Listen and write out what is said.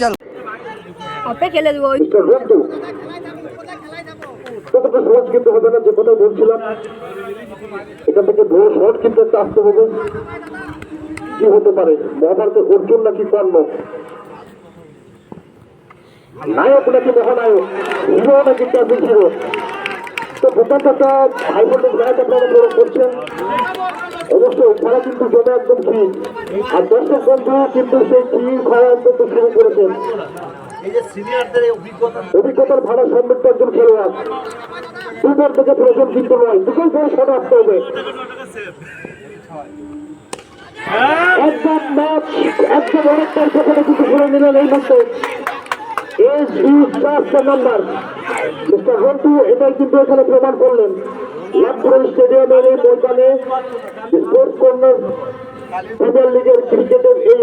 চল আপে খেলে দেবো কতটা সহজ কিন্তু হবে না, যে কথা বলছিলাম এখান থেকে বড় শট কিন্তু একটা আসতে হবে। কি হতে পারে, মহাভারতের অর্জুন নাকি কর্ণ, নায়ক নাকি মহানায়ক, হিরো নাকি ট্যাবল হিরো? তো ভূতান্তটা হাই ভোল্টেজ ম্যাচ আপনারা বড় করছেন। অবশ্যই খেলা কিন্তু জমে একদম ঠিক, আর দর্শক বন্ধু কিন্তু সেই ঠিক খেলা একদম শুরু করেছেন। অভিজ্ঞতার ভাড়া সমৃদ্ধ একজন খেলোয়াড়, দুবার থেকে প্রয়োজন কিন্তু নয়, দুটোই করে সরে আসতে হবে। একদম ম্যাচ একদম অনেকটার সেখানে কিন্তু ঘুরে নিলেন এই মুহূর্তে নাম্বার মিস্টার রন্টু, এটাই কিন্তু এখানে প্রমাণ করলেন। লাভপুর স্টেডিয়ামের এই ময়দানে স্পোর্টস কর্নার প্রিমিয়ার লিগের ক্রিকেটের এই